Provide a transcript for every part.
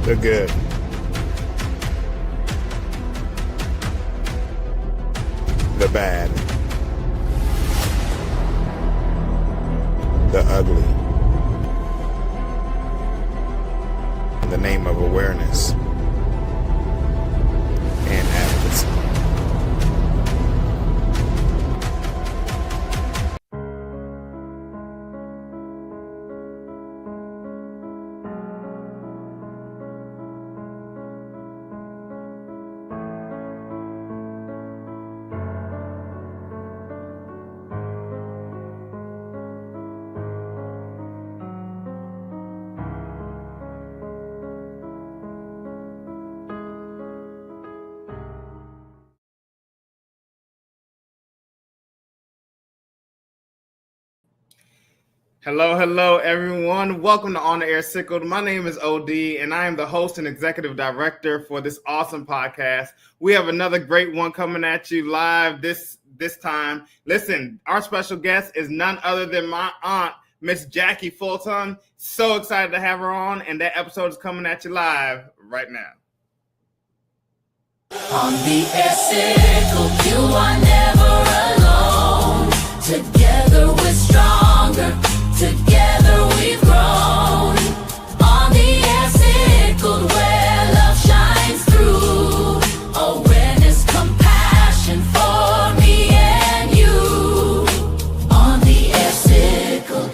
The good. The bad. The ugly. In the name of awareness and advocacy. Hello, everyone. Welcome to On the Air Sickle. My name is OD, and I am the host and executive director for this awesome podcast. We have another great one coming at you live this time. Listen, our special guest is none other than my aunt, Miss Jackye Fulton. So excited to have her on, and that episode is coming at you live right now. On the Air Sickle, you are never alone. Together we're stronger. Together we've grown. On the Air Sickle, where love shines through. Awareness, compassion for me and you. On the Air Sickle.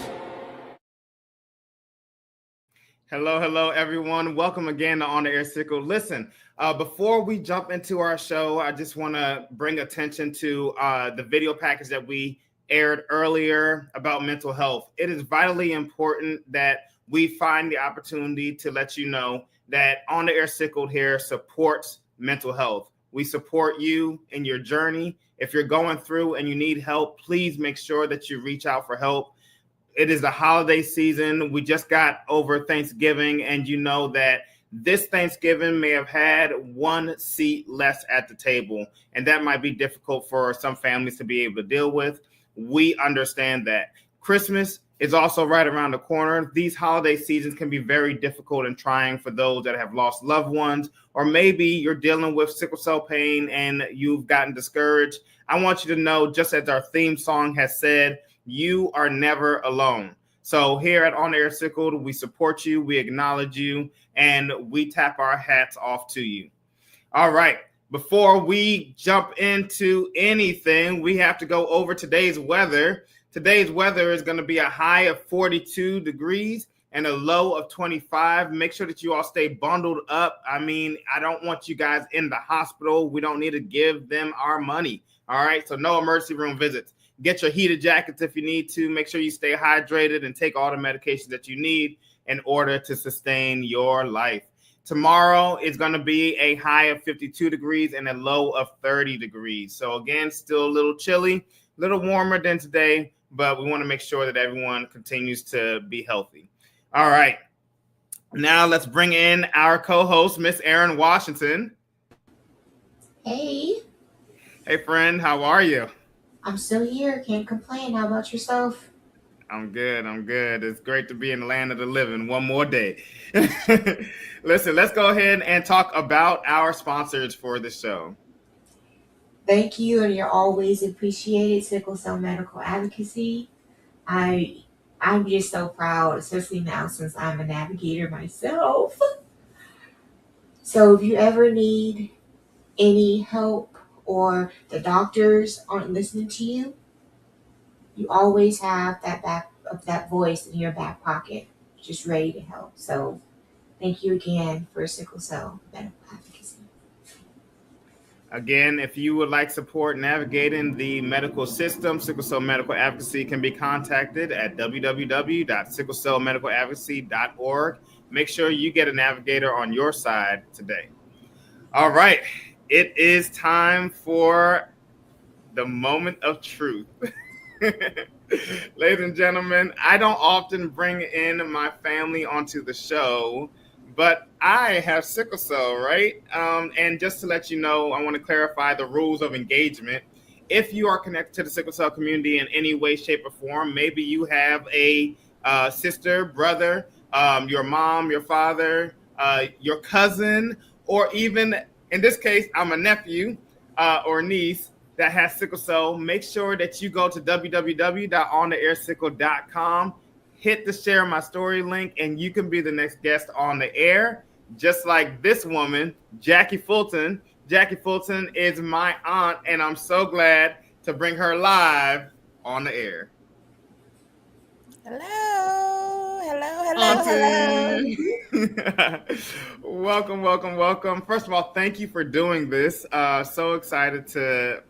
Hello, everyone. Welcome again to On the Air Sickle. Listen, before we jump into our show, I just want to bring attention to the video package that we aired earlier about mental health. It is vitally important that we find the opportunity to let you know that On the Air Sickle here supports mental health. We support you in your journey. If you're going through and you need help, please make sure that you reach out for help. It is the holiday season. We just got over Thanksgiving, and you know that this Thanksgiving may have had one seat less at the table, and that might be difficult for some families to be able to deal with. We understand that. Christmas is also right around the corner. These holiday seasons can be very difficult and trying for those that have lost loved ones, or maybe you're dealing with sickle cell pain and you've gotten discouraged. I want you to know, just as our theme song has said, you are never alone. So here at On the Air Sickle, we support you, we acknowledge you, and we tap our hats off to you. All right. Before we jump into anything, we have to go over today's weather. Today's weather is going to be a high of 42 degrees and a low of 25. Make sure that you all stay bundled up. I mean, I don't want you guys in the hospital. We don't need to give them our money. All right. So no emergency room visits. Get your heated jackets if you need to. Make sure you stay hydrated and take all the medications that you need in order to sustain your life. Tomorrow is going to be a high of 52 degrees and a low of 30 degrees. So again, still a little chilly, a little warmer than today, but we want to make sure that everyone continues to be healthy. All right. Now let's bring in our co-host, Miss Erin Washington. Hey. Hey, friend. How are you? I'm still here. Can't complain. How about yourself? I'm good. It's great to be in the land of the living one more day. Listen, let's go ahead and talk about our sponsors for the show. Thank you, and you're always appreciated, Sickle Cell Medical Advocacy. I'm just so proud, especially now since I'm a navigator myself. So if you ever need any help or the doctors aren't listening to you, you always have that voice in your back pocket, just ready to help. So thank you again for Sickle Cell Medical Advocacy. Again, if you would like support navigating the medical system, Sickle Cell Medical Advocacy can be contacted at www.sicklecellmedicaladvocacy.org. Make sure you get a navigator on your side today. All right, it is time for the moment of truth. Ladies and gentlemen, I don't often bring in my family onto the show, but I have sickle cell, right? And just to let you know, I want to clarify the rules of engagement. If you are connected to the sickle cell community in any way, shape, or form, maybe you have a sister, brother, your mom, your father, your cousin, or even in this case, I'm a nephew or niece that has sickle cell, make sure that you go to www.ontheairsickle.com, hit the share my story link, and you can be the next guest on the air, just like this woman, Jackye Fulton. Jackye Fulton is my aunt, and I'm so glad to bring her live on the air. Hello. Welcome. First of all, thank you for doing this. So excited to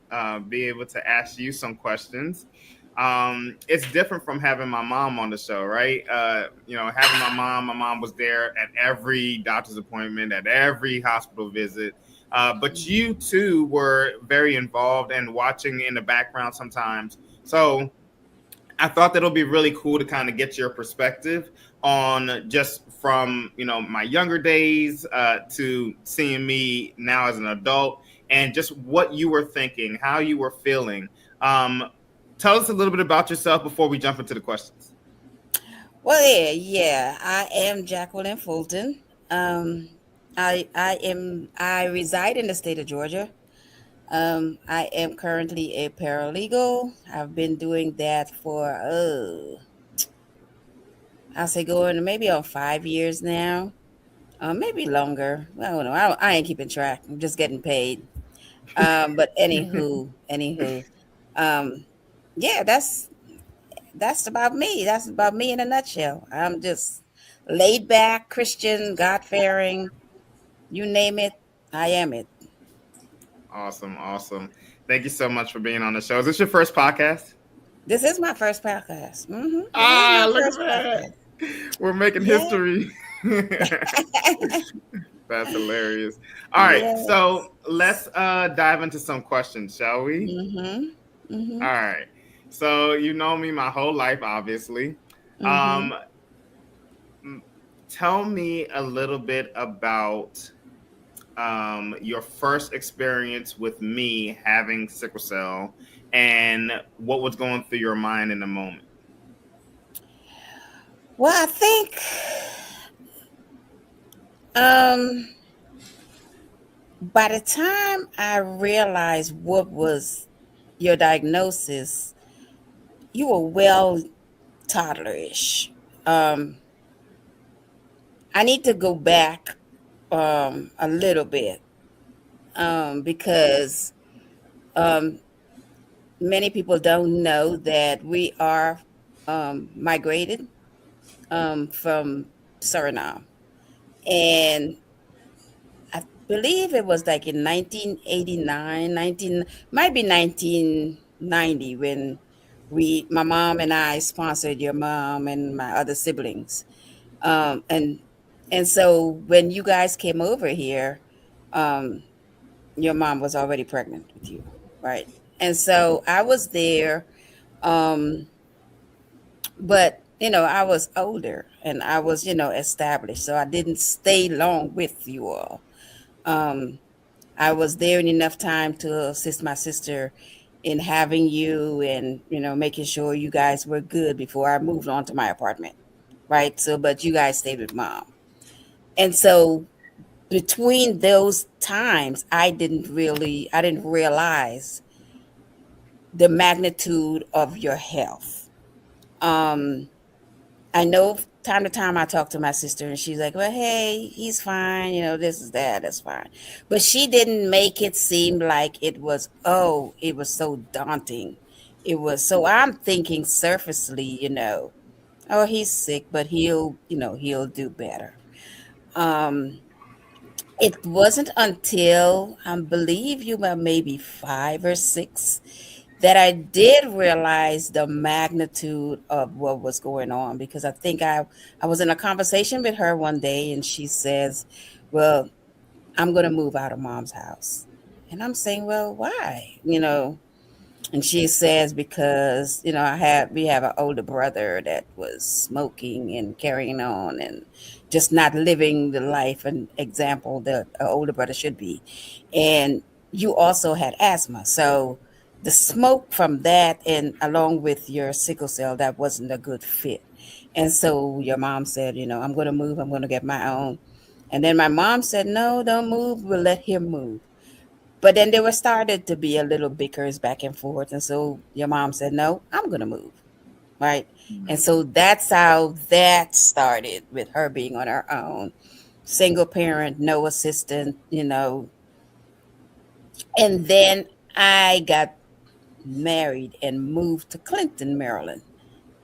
be able to ask you some questions. It's different from having my mom on the show, right? Having my mom was there at every doctor's appointment, at every hospital visit. But you too were very involved and watching in the background sometimes. So I thought that it'll be really cool to kind of get your perspective on just from, my younger days to seeing me now as an adult, and just what you were thinking, how you were feeling. Tell us a little bit about yourself before we jump into the questions. Well, yeah, I am Jackye Fulton. I reside in the state of Georgia. I am currently a paralegal. I've been doing that for I'll say going maybe on 5 years now, maybe longer. I don't know. I ain't keeping track. I'm just getting paid. But anywho, yeah, that's about me. That's about me in a nutshell. I'm just laid back, Christian, God fearing, you name it, I am it. Awesome. Thank you so much for being on the show. Is this your first podcast? This is my first podcast. Mm-hmm. Look at that. We're making history. That's hilarious. All right, yes. So let's dive into some questions, shall we? Mm-hmm. All right. So you know me my whole life, obviously. Tell me a little bit about your first experience with me having sickle cell and what was going through your mind in the moment. Well, I think by the time I realized what was your diagnosis, you were well toddlerish. I need to go back a little bit because many people don't know that we are migrated from Suriname, and I believe it was like in 1989, might be 1990 when my mom and I sponsored your mom and my other siblings, and so when you guys came over here, your mom was already pregnant with you, right? And so I was there, but I was older and I was established, so I didn't stay long with you all. I was there in enough time to assist my sister in having you and making sure you guys were good before I moved on to my apartment, right? So but you guys stayed with mom. And so between those times, I didn't realize the magnitude of your health. I know time to time I talk to my sister and she's like, well, hey, he's fine. This is that's fine. But she didn't make it seem like it was so daunting. So I'm thinking surfacely, oh, he's sick, but he'll do better. It wasn't until I believe you were maybe 5 or 6 that I did realize the magnitude of what was going on, because I think I was in a conversation with her one day and she says, well, I'm going to move out of mom's house. And I'm saying, well, why? And she says, because, we have an older brother that was smoking and carrying on and just not living the life and example that an older brother should be. And you also had asthma. So the smoke from that, and along with your sickle cell, that wasn't a good fit. And so your mom said, I'm going to move. I'm going to get my own. And then my mom said, no, don't move. We'll let him move. But then there was started to be a little bickers back and forth. And so your mom said, no, I'm going to move. Right. And so that's how that started, with her being on her own, single parent, no assistant, And then I got married and moved to Clinton, Maryland.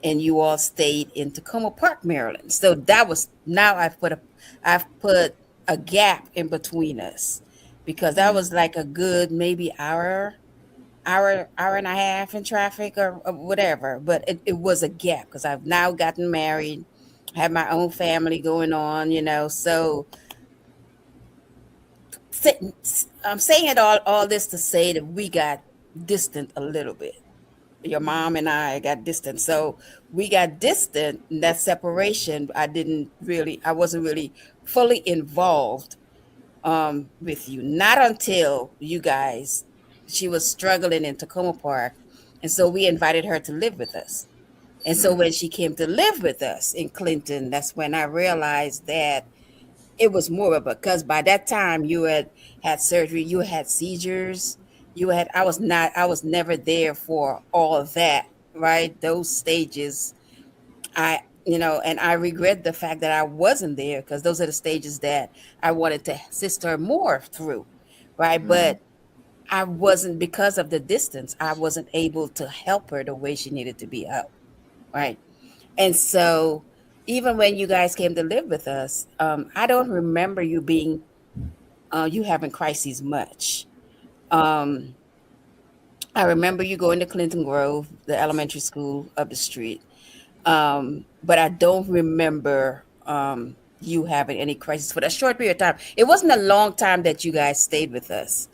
And you all stayed in Tacoma Park, Maryland. So that was, now I've put a gap in between us, because that was like a good maybe hour and a half in traffic, or whatever. But it was a gap, because I've now gotten married, have my own family going on, So I'm saying it all this to say that we got distant a little bit. Your mom and I got distant. So we got distant, and that separation, I wasn't really fully involved with you. Not until you guys, she was struggling in Tacoma Park. And so we invited her to live with us. And so when she came to live with us in Clinton, that's when I realized that it was more of a, because by that time you had surgery, you had seizures, I was never there for all of that, right? Those stages, and I regret the fact that I wasn't there, because those are the stages that I wanted to assist her more through, right? But I wasn't, because of the distance, I wasn't able to help her the way she needed to be helped, right? And so even when you guys came to live with us, I don't remember you having crises much. Um, I remember you going to Clinton Grove, the elementary school up the street. But I don't remember you having any crisis for that short period of time. It wasn't a long time that you guys stayed with us.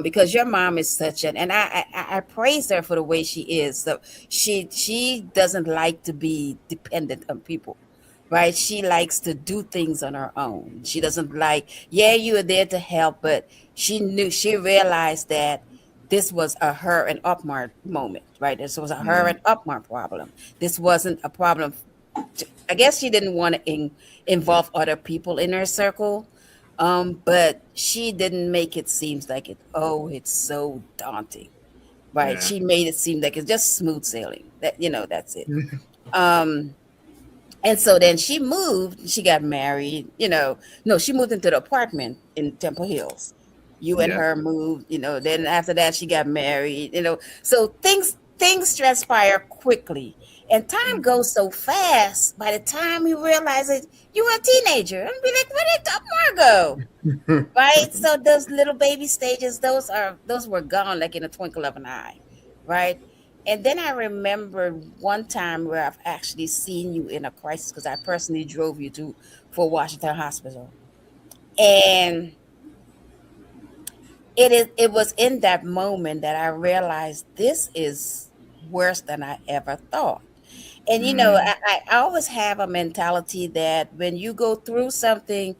Because your mom is such an, and I praise her for the way she is. So she doesn't like to be dependent on people, right? She likes to do things on her own. She doesn't like, yeah, you were there to help, but she realized that this was a her and Upmar moment, right? This was a her and Upmar problem. This wasn't a problem. I guess she didn't want to involve other people in her circle. But she didn't make it seem like it's so daunting, right? Yeah. She made it seem like it's just smooth sailing. That's it. Um, and so then she moved, she got married, no, she moved into the apartment in Temple Hills. You and Yeah. her moved, then after that she got married, So things transpire quickly. And time goes so fast, by the time you realize it, you were a teenager. And be like, where did Tamar go? Right? So those little baby stages, those were gone like in a twinkle of an eye, right? And then I remember one time where I've actually seen you in a crisis, because I personally drove you to for Washington Hospital. And it was in that moment that I realized this is worse than I ever thought. And I always have a mentality that when you go through something,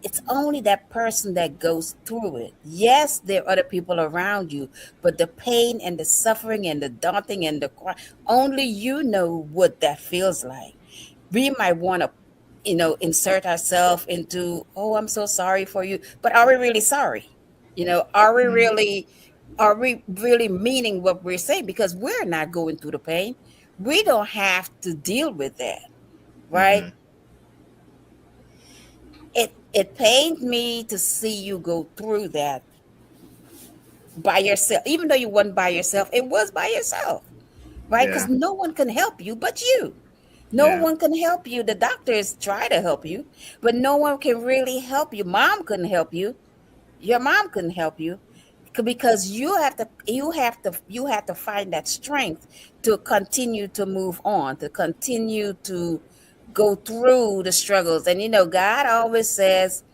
it's only that person that goes through it. Yes, there are other people around you, but the pain and the suffering and the daunting and the cry, only you know what that feels like. We might want to, insert ourselves into, oh, I'm so sorry for you. But are we really sorry? Are we really meaning what we're saying? Because we're not going through the pain. We don't have to deal with that, right? It pained me to see you go through that by yourself. Even though you weren't by yourself, it was by yourself, right? Because Yeah. no one can help you but you. No Yeah. one can help you. The doctors try to help you, but no one can really help you. Mom couldn't help you. Your mom couldn't help you, because you have to find that strength to continue to move on, to continue to go through the struggles. And God always says,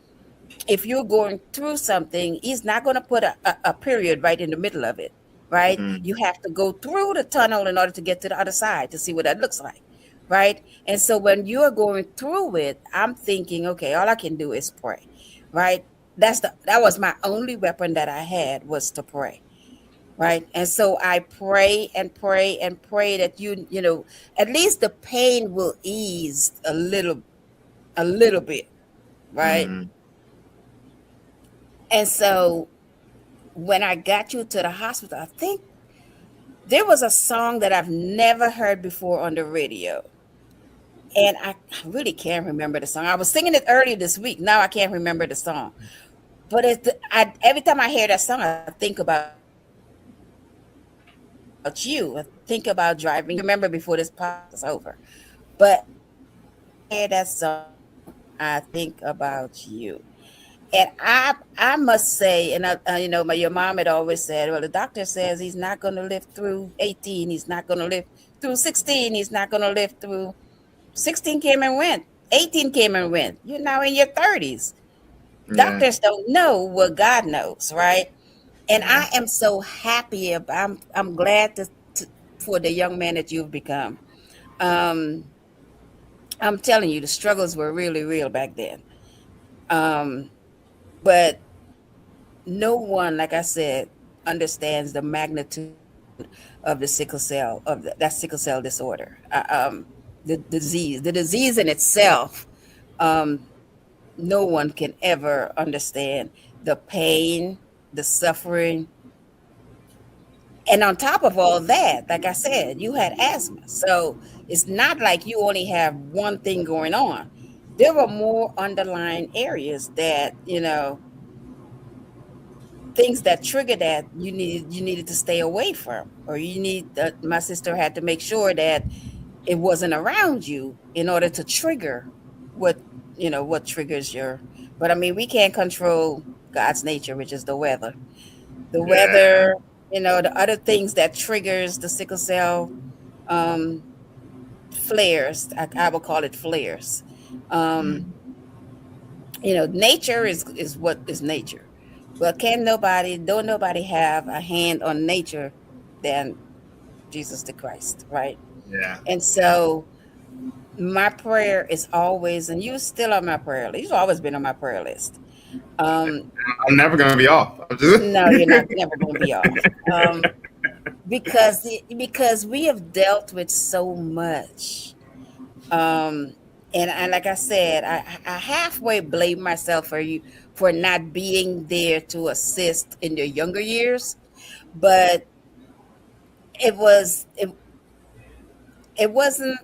if you're going through something, he's not going to put a period right in the middle of it, right? You have to go through the tunnel in order to get to the other side to see what that looks like, right? And so when you're going through it, I'm thinking, okay, all I can do is pray, right? That was my only weapon that I had, was to pray, right? And so I pray and pray and pray that at least the pain will ease a little bit, right? And so when I got you to the hospital, I think there was a song that I've never heard before on the radio. And I really can't remember the song. I was singing it earlier this week. Now I can't remember the song. But every time I hear that song, I think about you. I think about driving you. I don't remember before this podcast is over. But every time I hear that song, I think about you. And I must say, and your mom had always said, well, the doctor says he's not going to live through 18. He's not going to live through 16. He's not going to live through 16 came and went. 18 came and went. You're now in your 30s. Doctors don't know Yeah. what God knows, right? And I am so happy. I'm glad for the young man that you've become. Um, I'm telling you, the struggles were really real back then. Um, but no one, like I said, understands the magnitude of the sickle cell that sickle cell disorder. The disease in itself. Um, no one can ever understand the pain, the suffering, and on top of all that, like I said, you had asthma. So it's not like you only have one thing going on. There were more underlying areas that, things that trigger that you needed to stay away from, or my sister had to make sure that it wasn't around you in order to trigger what what triggers your. But I mean, we can't control God's nature, which is the Yeah. weather, the other things that triggers the sickle cell um flares. I will call it flares. um Nature is what is nature. But can nobody don't nobody have a hand on nature than Jesus the Christ, right? Yeah. And so my prayer is always, and you still on my prayer list. You've always been on my prayer list. um I'm never gonna be off. I'm just no, you're not never going to be off. Because we have dealt with so much. um and like I said, I halfway blame myself for not being there to assist in your younger years. But it was it, it wasn't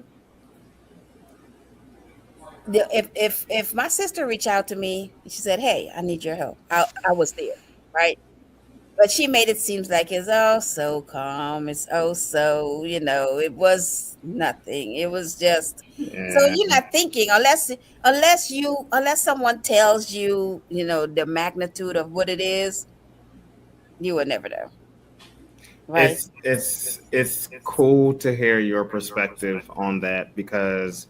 if my sister reached out to me and she said, hey, I need your help, I was there, right? But she made it seem like it's oh so calm. It's oh so, it was nothing. It was just, so yeah. you're not thinking unless someone tells you, the magnitude of what it is, you would never know, right? It's cool to hear your perspective on that because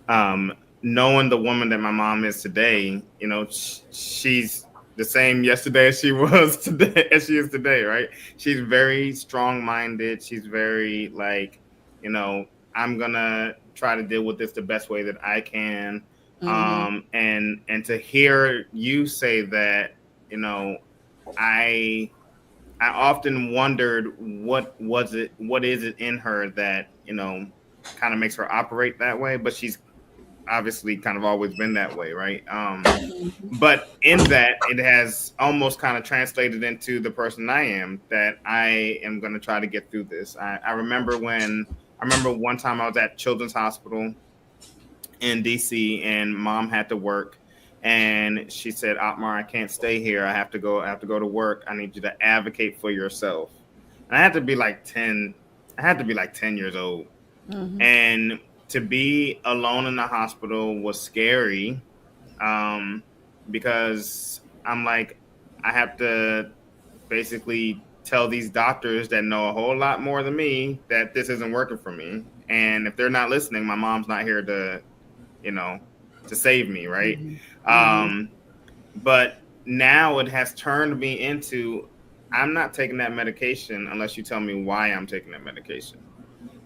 um, knowing the woman that my mom is today, she's the same yesterday as she was today as she is today, right? She's very strong minded. She's very like, you know, I'm gonna try to deal with this the best way that I can. Mm-hmm. And to hear you say that, you know, I I often wondered what is it in her that, kind of makes her operate that way, but she's obviously kind of always been that way, right? But in that, it has almost kind of translated into the person I am, that I am going to try to get through this. I remember one time I was at Children's Hospital in DC and mom had to work, and she said, Otmar, I can't stay here. I have to go to work. I need you to advocate for yourself. And I had to be like 10 years old. Mm-hmm. And to be alone in the hospital was scary, um, because I'm like, I have to basically tell these doctors that know a whole lot more than me that this isn't working for me. And if they're not listening, my mom's not here you know, to save me, right? Mm-hmm. Mm-hmm. Um, but now it has turned me into, I'm not taking that medication unless you tell me why I'm taking that medication.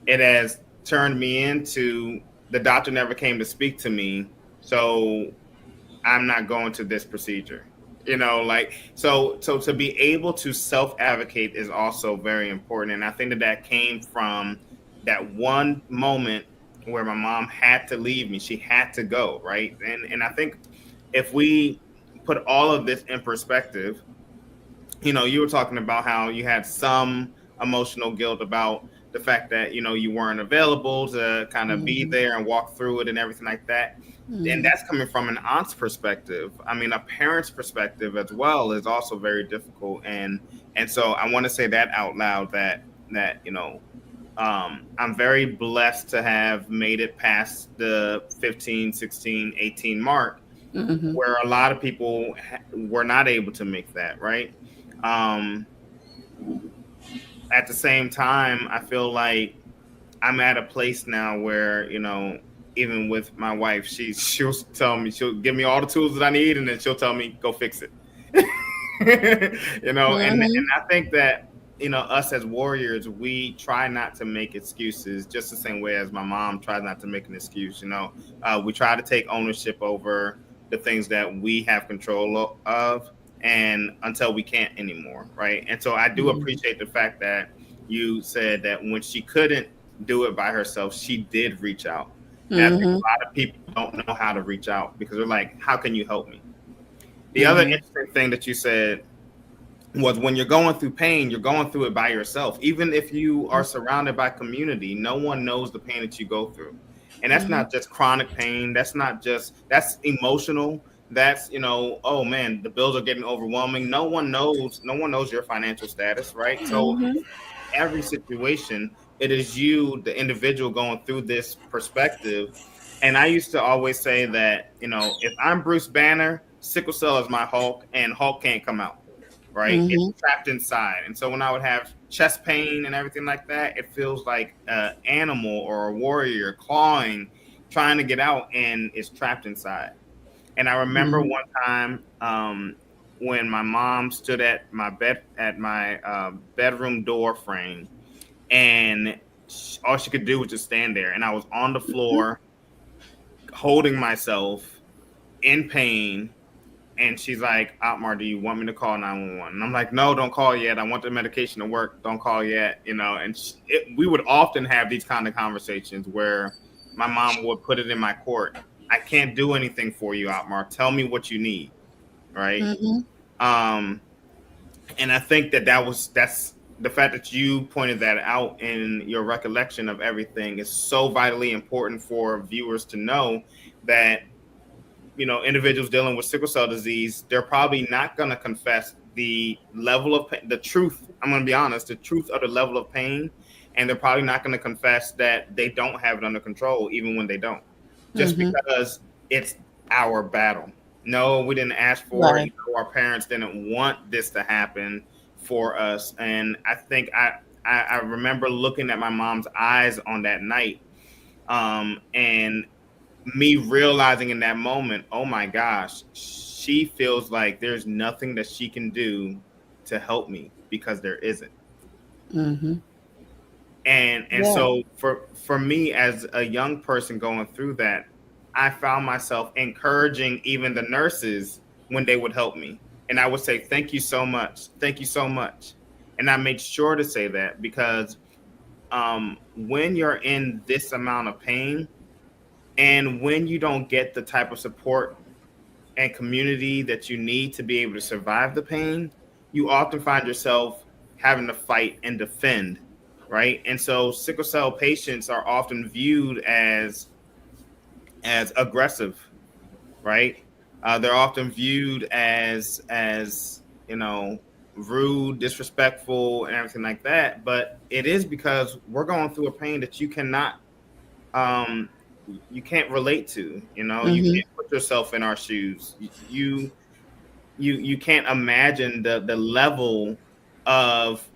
It has turned me into, the doctor never came to speak to me, so I'm not going to this procedure. Like, so to be able to self advocate is also very important, and I think that came from that one moment where my mom had to leave me. She had to go, right? And I think if put all of this in perspective, you were talking about how you had some emotional guilt about the fact that you weren't available to kind of be Mm-hmm. there and walk through it and everything like that. And Mm-hmm. that's coming from an aunt's perspective. I mean, a parent's perspective as well is also very difficult. And so I want to say that out loud, that I'm very blessed to have made it past the 15, 16, 18 mark, Mm-hmm. where a lot of people were not able to make that, right? Um, at the same time, I feel like I'm at a place now where, even with my wife, she'll tell me, she'll give me all the tools that I need, and then she'll tell me, go fix it. And Mm-hmm. I think that, us as warriors, we try not to make excuses, just the same way as my mom tried not to make an excuse. We try to take ownership over the things that we have control of, and until we can't anymore, right? And so I do Mm-hmm. appreciate the fact that you said that when she couldn't do it by herself, she did reach out. And I think Mm-hmm. a lot of people don't know how to reach out because they're like, how can you help me? The other Mm-hmm. interesting thing that you said was, when you're going through pain, you're going through it by yourself. Even if you are surrounded by community, no one knows the pain that you go through. And that's Mm-hmm. not just chronic pain. That's emotional. That's, oh man, the bills are getting overwhelming. No one knows your financial status, right? So Mm-hmm. every situation, it is you, the individual, going through this perspective. And I used to always say that, if I'm Bruce Banner, sickle cell is my Hulk, and Hulk can't come out, right? It's Mm-hmm. trapped inside. And so when I would have chest pain and everything like that, it feels like an animal or a warrior clawing, trying to get out, and it's trapped inside. And I remember Mm-hmm. one time, when my mom stood at my bedroom door frame, and all she could do was just stand there, and I was on the floor holding myself in pain. And she's like, Otmar, do you want me to call 911? And I'm like, no, don't call yet. I want the medication to work. Don't call yet. And we would often have these kind of conversations where my mom would put it in my court. I can't do anything for you, Otmar. Tell me what you need. Right. Mm-hmm. Um, and I think that's the fact that you pointed that out in your recollection of everything is so vitally important for viewers to know that, individuals dealing with sickle cell disease, they're probably not going to confess the level of pain, the truth. I'm going to be honest, the truth of the level of pain. And they're probably not going to confess that they don't have it under control, even when they don't, just Mm-hmm. because it's our battle. No, we didn't ask for it. Right. Our parents didn't want this to happen for us. And I think I remember looking at my mom's eyes on that night, and me realizing in that moment, oh my gosh, she feels like there's nothing that she can do to help me because there isn't. Mm-hmm. And Yeah. so for me, as a young person going through that, I found myself encouraging even the nurses when they would help me. And I would say, thank you so much. Thank you so much. And I made sure to say that because, when you're in this amount of pain, and when you don't get the type of support and community that you need to be able to survive the pain, you often find yourself having to fight and defend, right? And so sickle cell patients are often viewed as aggressive, right? They're often viewed as rude, disrespectful, and everything like that. But it is because we're going through a pain that um, you can't relate to. You Mm-hmm. can't put yourself in our shoes. You can't imagine the level of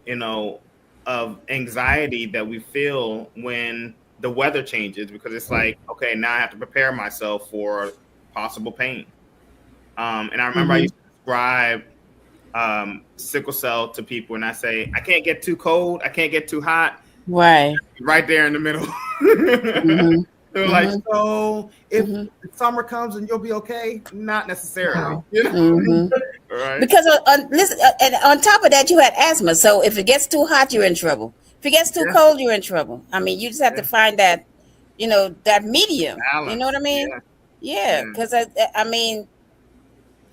of anxiety that we feel when the weather changes, because it's like, okay, now I have to prepare myself for possible pain. And I remember I Mm-hmm. used to describe sickle cell to people, and I say, I can't get too cold, I can't get too hot, Right. right there in the middle. Mm-hmm. They're like, Mm-hmm. so if Mm-hmm. summer comes and you'll be okay? Not necessarily, Wow. Mm-hmm. right? Because listen, and on top of that, you had asthma. So if it gets too hot, you're in trouble. If it gets too Yeah, cold, you're in trouble. I mean, you just have to yeah. find that, that medium. You know what Balance. I mean? Yeah, Yeah. yeah. Because I mean,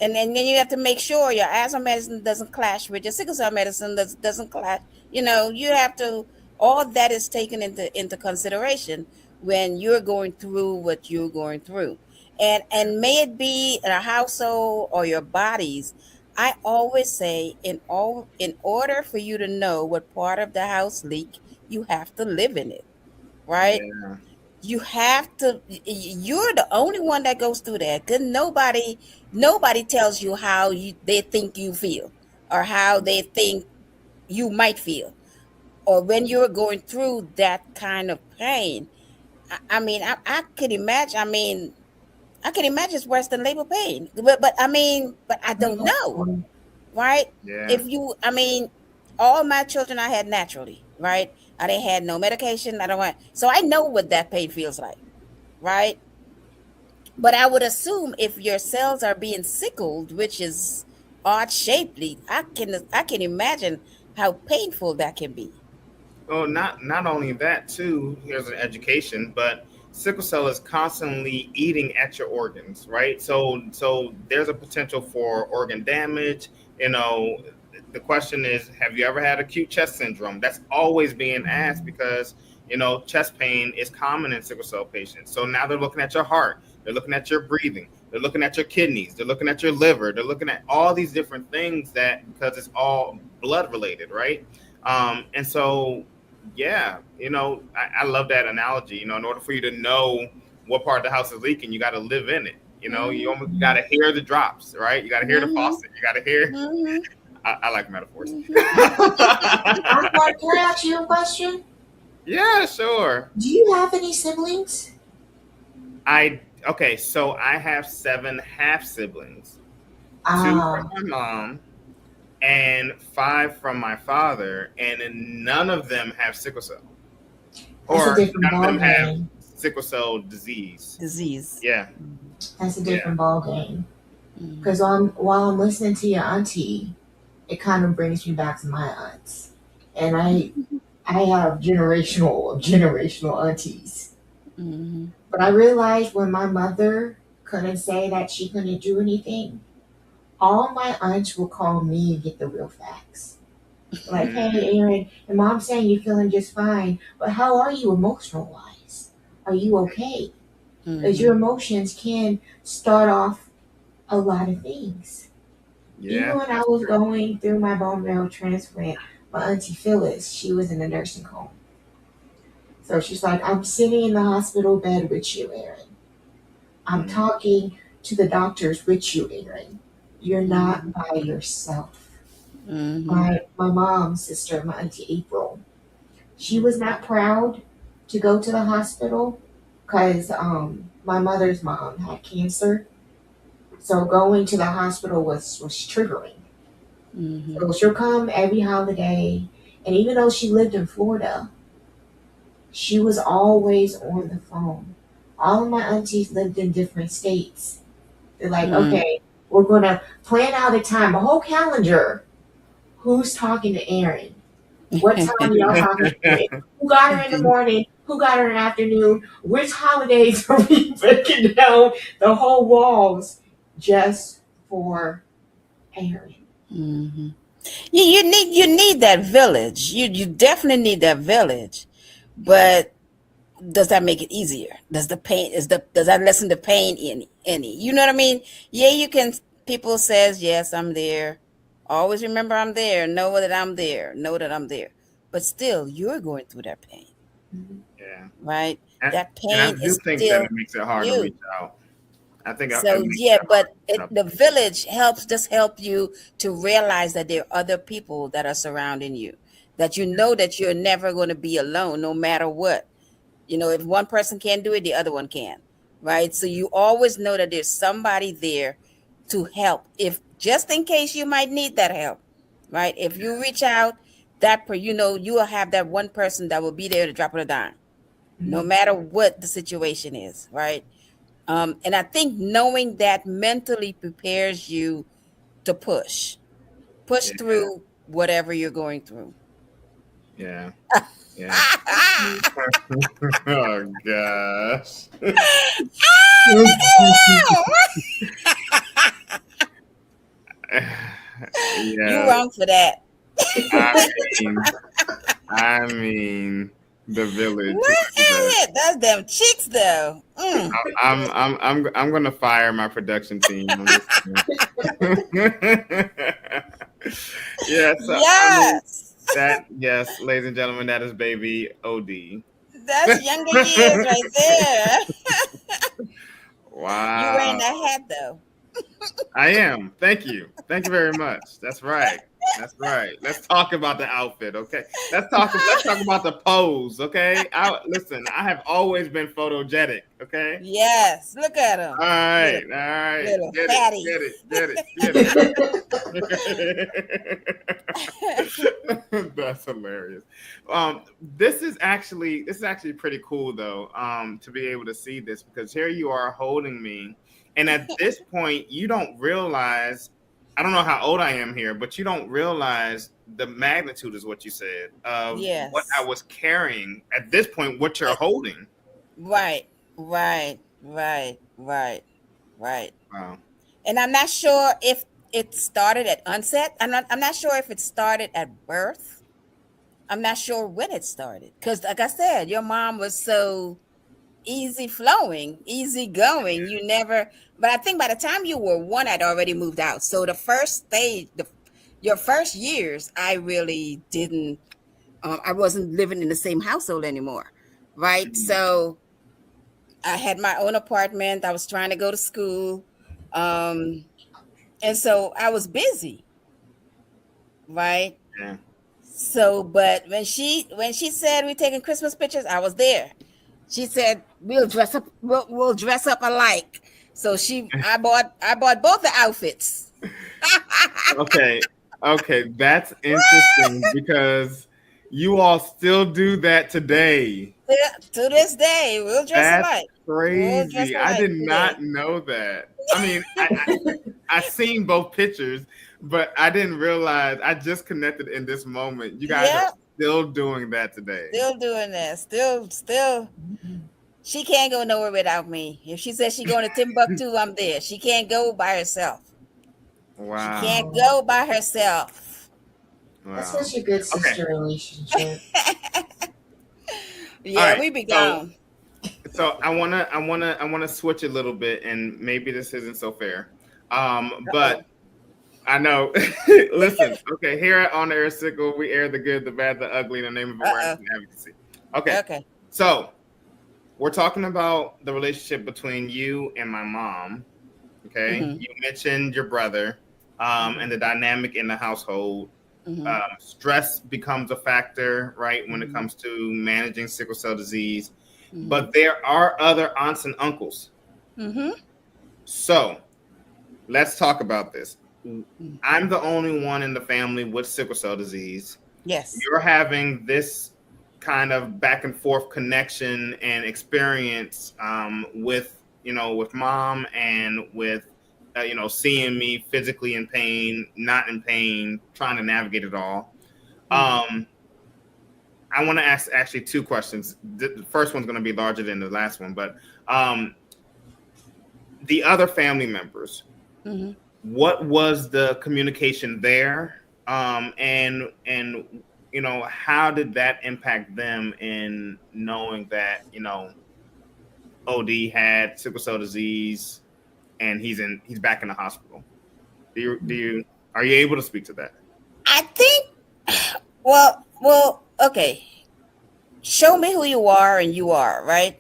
and then you have to make sure your asthma medicine doesn't clash with your sickle cell medicine, doesn't clash. You have to, all that is taken into consideration when you're going through what you're going through. And may it be in a household or your bodies, I always say, in order for you to know what part of the house leak, you have to live in it, right? Yeah. You have to, you're the only one that goes through that, because nobody tells you how they think you feel, or how they think you might feel, or when you're going through that kind of pain. I mean, I could imagine. I can imagine it's worse than labor pain, but I mean, but I don't know, right? Yeah. If you, I mean, all my children I had naturally, right? I didn't had no medication. I don't want, so I know what that pain feels like, right? But I would assume if your cells are being sickled, which is odd shapely, I can imagine how painful that can be. Well, not only that too. Here's an education, but sickle cell is constantly eating at your organs, right? So there's a potential for organ damage. You know, the question is, have you ever had acute chest syndrome? That's always being asked because chest pain is common in sickle cell patients. So now they're looking at your heart, they're looking at your breathing, they're looking at your kidneys, they're looking at your liver, they're looking at all these different things that because it's all blood related, right? And so yeah, I love that analogy. In order for you to know what part of the house is leaking, you got to live in it. You almost got to hear the drops, right? You got to hear the Mm-hmm. faucet. You got to hear. Mm-hmm. I like metaphors. Mark, can I ask you a question? Yeah, sure. Do you have any siblings? Okay, so I have 7 half siblings, 2 from my mom and 5 from my father, and none of them have sickle cell, That's a or different none of ball them have game. sickle cell disease. Yeah. That's a Yeah. different ball game. Mm-hmm. Because while I'm listening to your auntie, it kind of brings me back to my aunts, and I have generational aunties. Mm-hmm. But I realized when my mother couldn't say that she couldn't do anything, all my aunts would call me and get the real facts. Like, hey, Aaron, and mom's saying you're feeling just fine, but how are you emotional wise? Are you okay? Because your Mm-hmm. emotions can start off a lot of things. Even Yeah, when I that's was true. going through my bone marrow transplant, my auntie Phyllis, she was in a nursing home. So she's like, I'm sitting in the hospital bed with you, Aaron. I'm Mhm. talking to the doctors with you, Aaron. You're Mm-hmm. not by yourself. Mm-hmm. My mom's sister, my auntie April, she was not proud to go to the hospital because my mother's mom had cancer. So going to the hospital was triggering. Mm-hmm. So she'll come every holiday. And even though she lived in Florida, she was always on the phone. All of my aunties lived in different states. They're like, Mm-hmm. okay, we're going to plan out a time, a whole calendar. Who's talking to Aaron? What time y'all talking to it? Who got her in the morning? Who got her in the afternoon? Which holidays are we breaking down the whole walls just for Aaron? Mm-hmm. You need that village. You definitely need that village. But does that make it easier? Does that lessen the pain any? You know what I mean? Yeah, you can. People says yes, I'm there. Always remember I'm there. Know that I'm there. Know that I'm there. But still, you're going through that pain, Mhm. Yeah. right? And, That and I pain do is think that it still makes it hard to you. reach out. I think it So makes yeah, it hard but to reach out the to people. village help you to realize that there are other people that are surrounding you. That you know that you're never going to be alone, no matter what. If one person can't do it, the other one can, right? So you always know that there's somebody there to help, if just in case you might need that help, right? If you reach out, you will have that one person that will be there to drop it a dime, no Mhm. matter what the situation is, right? And I think knowing that mentally prepares you to push Yeah. through whatever you're going through. Yeah. Yeah. Oh gosh. You Yeah. wrong for that. I mean, the village. What? That's them chicks, though. I'm gonna fire my production team. I'm just yeah. So I mean Yes. that. Yes, ladies and gentlemen, that is baby OD. That's younger years right there. You wearing Wow. that hat, though. I am. Thank you. Thank you very much. That's right. That's right. Let's talk about the outfit, okay? Let's talk about the pose, okay? Listen, I have always been photogenic, okay? Yes. Look at All them. right, Little, all right. little Get it, fatties. get it, get it. That's hilarious. This is actually pretty cool though. To be able to see this because here you are holding me, and at this point you don't realize. I don't know how old I am here, but you don't realize the magnitude is what you said of what I Yes. was carrying at this point. What you're holding. Right. Right. Right. Right. Right. Wow. And I'm not sure if it started at onset. I'm not sure if it started at birth. I'm not sure when it started. Because like I said, your mom was so easy flowing, easy going. You never, but I think by the time you were one, I'd already moved out. So the first stage, your first years, I really didn't, I wasn't living in the same household anymore. Right. Mhm. So I had my own apartment. I was trying to go to school. Um, and so I was busy. Right. Yeah. So, but when she said we're taking Christmas pictures, I was there. She said we'll dress up alike. So I bought both the outfits. Okay. Okay. That's interesting because you all still do that today. To this day, we'll dress That's alike. We'll dress crazy. I alike did today. not know that. I mean, I seen both pictures, but I didn't realize I just connected in this moment. You guys are Yep, still doing that today. still doing that. Still. She can't go nowhere without me. If she says she going to Timbuktu, I'm there. She can't go by herself. She can't Wow. go by herself. That's Wow. such a good Okay. sister relationship. All Yeah, right. we be So gone. so I wanna switch a little bit, and maybe this isn't so fair. But Uh-oh. I know. Listen, okay, here on the Air Sickle, we air the good, the bad, the ugly in the name of awareness Uh-oh. and advocacy. Okay, Okay. so we're talking about the relationship between you and my mom. Okay, Mm-hmm. you mentioned your brother, Mm-hmm. and the dynamic in the household. Mm-hmm. Stress becomes a factor, right, when it Mm-hmm. comes to managing sickle cell disease. Mm-hmm. But there are other aunts and uncles. Mm-hmm. So let's talk about this. Mm-hmm. I'm the only one in the family with sickle cell disease. Yes. You're having this kind of back and forth connection and experience with mom and with seeing me physically in pain, not in pain, trying to navigate it all. Mm-hmm. Um, I want to ask actually two questions. The first one's going to be larger than the last one, but the other family members, Mm-hmm. what was the communication there, and how did that impact them in knowing that OD had sickle cell disease and he's back in the hospital? Do you are you able to speak to that? I think. Well. Okay. Show me who you are, and you are right.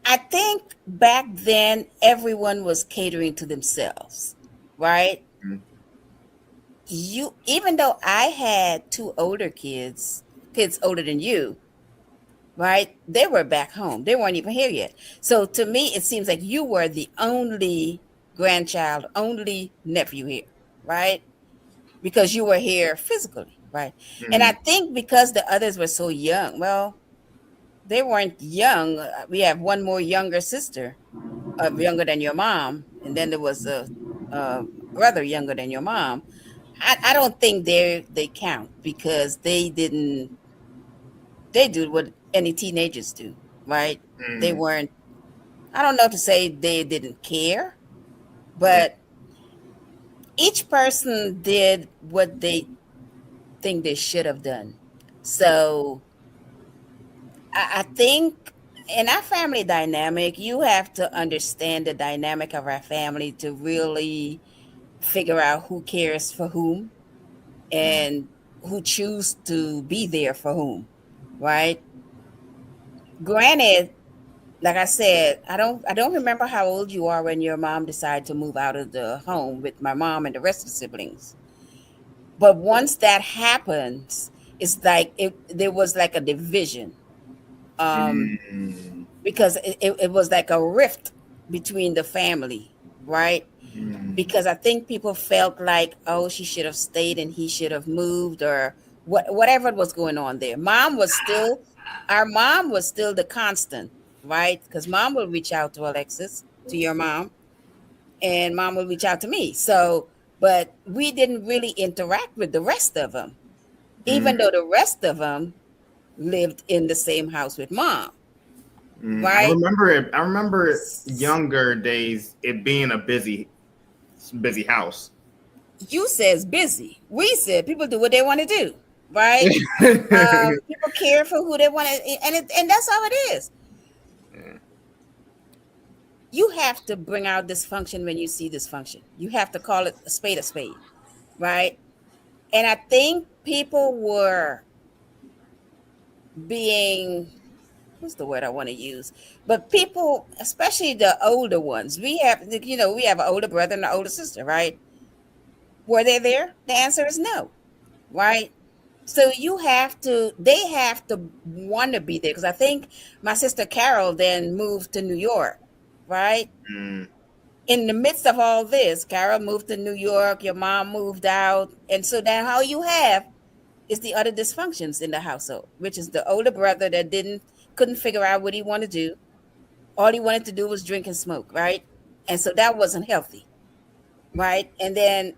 I think back then everyone was catering to themselves, right? Mhm. Even though I had two older kids older than you, right? They were back home. They weren't even here yet. So to me, it seems like you were the only grandchild, only nephew here, right? Because you were here physically, right? And I Mhm. think because the others were so young, well, they weren't young. We have one more younger sister, younger than your mom, and then there was a brother younger than your mom. I don't think they count because they didn't. They do what any teenagers do, right? They Mhm. weren't. I don't know to say they didn't care, Yeah. but each person did what they think they should have done. So I think in our family dynamic, you have to understand the dynamic of our family to really figure out who cares for whom Mm, and who choose to be there for whom, right? Granted, like I said, I don't remember how old you are when your mom decided to move out of the home with my mom and the rest of the siblings. But once that happens, it's like there was like a division. Um mm, because it was like a rift between the family, right? mm, Because I think people felt like, oh, she should have stayed and he should have moved, or whatever was going on there. Our mom was still the constant, right? Because mom will reach out to Alexis, to your mom, and mom will reach out to me. So, but we didn't really interact with the rest of them, mm, even though the rest of them lived in the same house with mom, mm. I right? remember it. I remember younger days it being a busy house. You says busy. We said people do what they want to do, right? Yeah. People care for who they want to, and that's how it is. You have to bring out dysfunction when you see dysfunction. You have to call it a spade, right? And I think people were being, what's the word I want to use? But people, especially the older ones, we have an older brother and an older sister, right? Were they there? The answer is no, right? So they have to want to be there, because I think my sister Carol then moved to New York, right? Mm, In the midst of all this, Carol moved to New York, your mom moved out. And so now all you have is the other dysfunctions in the household, which is the older brother that couldn't figure out what he wanted to do. All he wanted to do was drink and smoke, right? And so that wasn't healthy, right? And then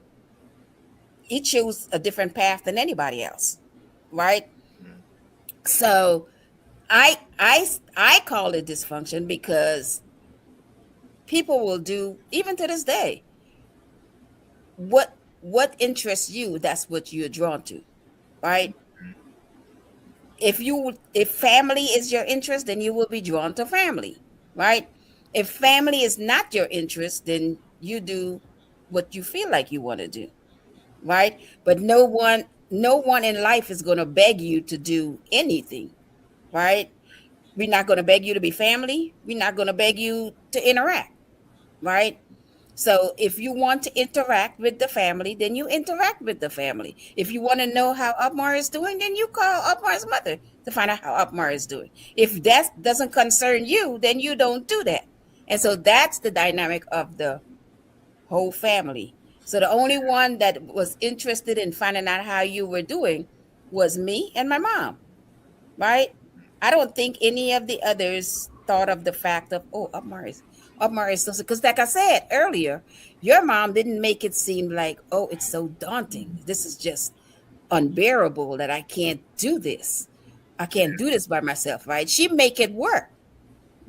he chose a different path than anybody else, right? So I call it dysfunction because people will do, even to this day, what interests you, that's what you're drawn to, right? If family is your interest, then you will be drawn to family, right? If family is not your interest, then you do what you feel like you want to do, right? But no one in life is going to beg you to do anything, right? We're not going to beg you to be family. We're not going to beg you to interact, right? So if you want to interact with the family, then you interact with the family. If you want to know how Upmar is doing, then you call Upmar's mother to find out how Upmar is doing. If that doesn't concern you, then you don't do that. And so that's the dynamic of the whole family. So the only one that was interested in finding out how you were doing was me and my mom, right? I don't think any of the others thought of the fact of, oh, Upmar is so, because like I said earlier, your mom didn't make it seem like, oh, it's so daunting. This is just unbearable that I can't do this. I can't do this by myself, right? She make it work,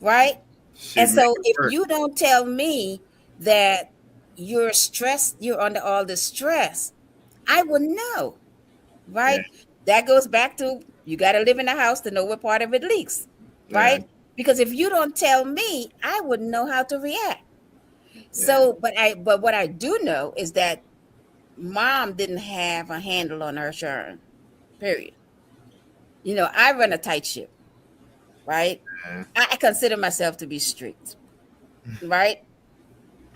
right? she And make so it if work. you don't tell me that you're stressed, you're under all this stress, I would know, Yeah, right? That goes back to, you got to live in the house to know what part of it leaks, yeah, right? Because if you don't tell me, I wouldn't know how to react. yeah. So, but what I do know is that mom didn't have a handle on her churn. Period. I run a tight ship, right? Yeah. I consider myself to be strict, right?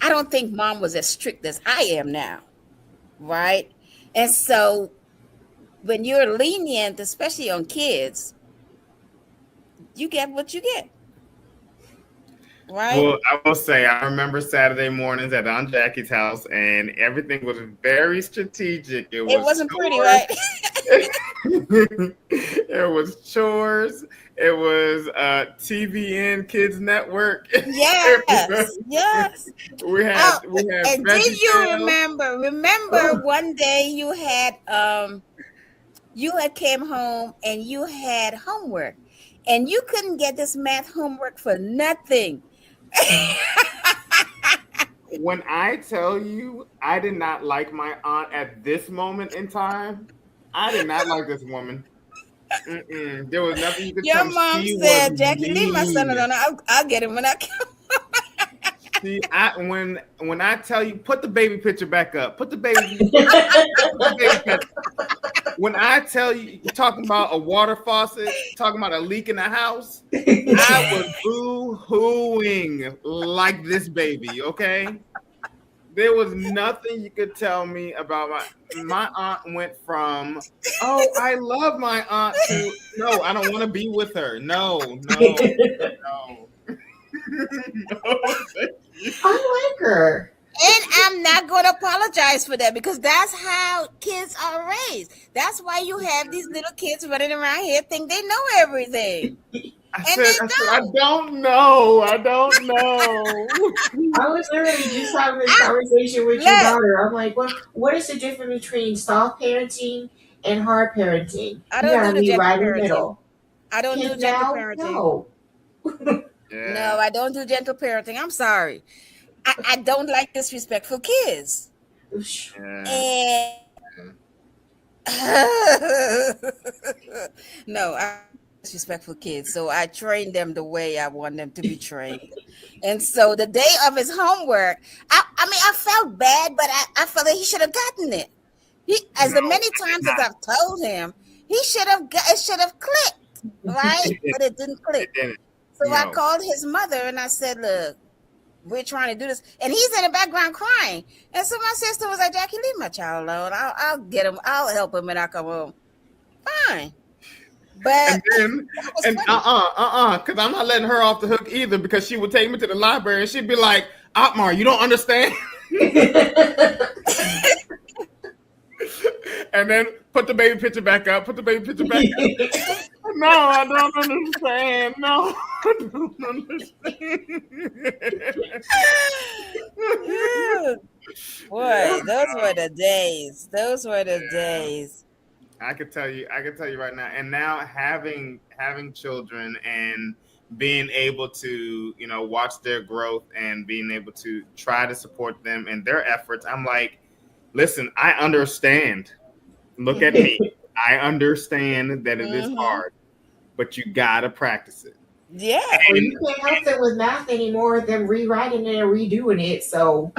I don't think mom was as strict as I am now, right? And so when you're lenient, especially on kids, you get what you get, right? Well, I will say I remember Saturday mornings at Aunt Jackie's house, and everything was very strategic. It It was wasn't pretty, chores. right? It was chores. It was TVN Kids Network. Yes, yes. we Oh, had we had and Veggie did you Tales. remember one day you had came home and you had homework, and you couldn't get this math homework for nothing. When I tell you I did not like my aunt at this moment in time, I did not like this woman. Mm-mm. There was nothing you could tell Your me. mom She was said, Jackie, leave my son mean. alone. I'll get him when I come. See, when I tell you, put the baby picture back up. Put the baby picture. When I tell you, you're talking about a water faucet, talking about a leak in the house, I was boo-hooing like this baby, okay? There was nothing you could tell me about my aunt went from, oh, I love my aunt to, no, I don't want to be with her. No, no, no. No, thank you. I like her. And I'm not going to apologize for that because that's how kids are raised. That's why you have these little kids running around here think they know everything. And they I don't. don't know. I don't know. I was literally just having this conversation with your Look, daughter. I'm like, what is the difference between soft parenting and hard parenting? I You don't do gotta the be gentle right in the parenting. middle. I don't do Kids gentle now, parenting. no. Yeah. No, I don't do gentle parenting. I'm sorry. I don't like disrespectful kids. Yeah. And no, I disrespectful kids. So I train them the way I want them to be trained. And so the day of his homework, I mean, I felt bad, but I felt that he should have gotten it. He, as No, many times as I've told him, he should have it should have clicked, right? But it didn't click. It didn't. So I No. called his mother and I said, look, we're trying to do this. And he's in the background crying. And so my sister was like, Jackie, leave my child alone. I'll get him. I'll help him when I come home. Fine. But And then, that was and funny. because I'm not letting her off the hook either because she would take me to the library and she'd be like, Otmar, you don't understand? And then put the baby picture back up. Put the baby picture back up. No, I don't understand. No, I don't understand. Boy, those were the days. Those were the days. I could tell you right now. And now having children and being able to, watch their growth and being able to try to support them in their efforts, I'm like, listen, I understand. Look at me. I understand that it is hard, but you gotta practice it. Yeah. Well, you can't help them with math anymore, them rewriting it and redoing it. So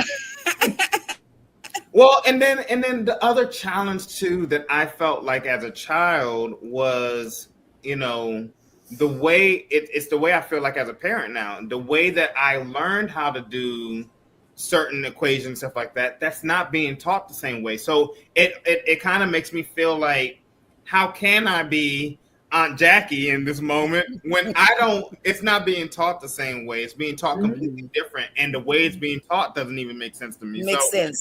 Well, and then the other challenge too that I felt like as a child was, the way it's the way I feel like as a parent now. The way that I learned how to do certain equations, stuff like that, that's not being taught the same way. So it kind of makes me feel like, how can I be Aunt Jackie in this moment when it's not being taught the same way. It's being taught completely different. And the way it's being taught doesn't even make sense to me. Makes sense.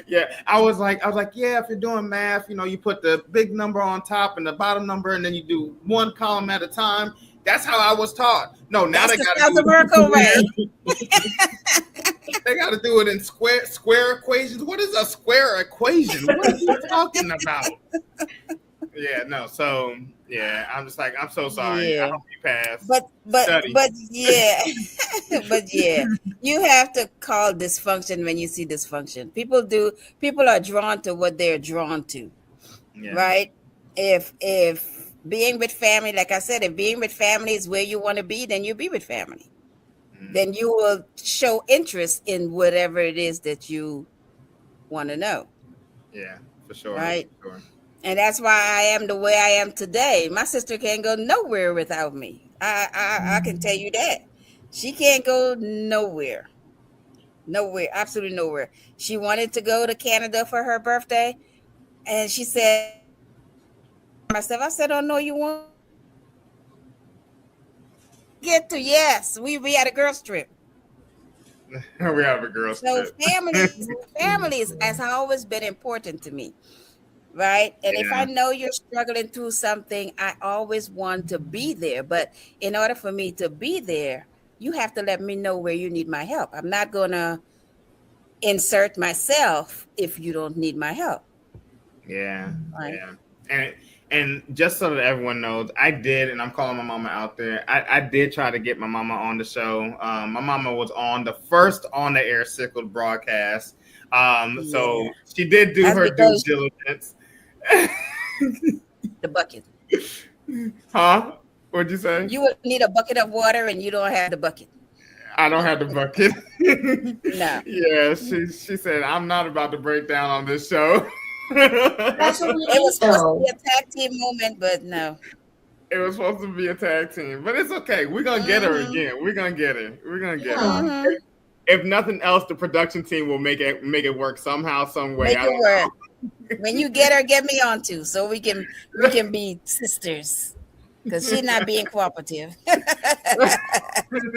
Yeah. I was like, yeah, if you're doing math, you put the big number on top and the bottom number, and then you do one column at a time. That's how I was taught. No, now That's they the got South America way. they got to do it in square equations. What is a square equation? What are you talking about? Yeah, no. So yeah, I'm just like, I'm so sorry. Yeah. I hope you pass. But yeah, but yeah, you have to call dysfunction when you see dysfunction. People are drawn to what they're drawn to, right? If being with family, like I said, if being with family is where you want to be, then you be with family. Then you will show interest in whatever it is that you want to know. Yeah, for sure. Right. For sure. And that's why I am the way I am today. My sister can't go nowhere without me. I can tell you that. She can't go nowhere. Nowhere. Absolutely nowhere. She wanted to go to Canada for her birthday. And she said, I said, oh, no, you won't get to. Yes, we had a girls trip. We have a girls trip. So families has always been important to me. Right. And if I know you're struggling through something, I always want to be there. But in order for me to be there, you have to let me know where you need my help. I'm not going to insert myself if you don't need my help. Yeah. Right. Yeah. And just so that everyone knows, I did, and I'm calling my mama out there. I did try to get my mama on the show. My mama was on the first on the air sickle broadcast. So Yeah. she did do That's her due because diligence. the bucket. Huh? What'd you say? You would need a bucket of water and you don't have the bucket. I don't have the bucket. No. Yeah, she said I'm not about to break down on this show. That's what we It need was supposed to be though. a tag team moment, but no. It was supposed to be a tag team, but it's okay. We're gonna get her Mm-hmm. again. We're gonna get her. We're gonna get her. Yeah. Mm-hmm. If nothing else, the production team will make it work somehow, some way. Make I it don't work. know. When you get her, get me on too, so we can be sisters. Because she's not being cooperative. I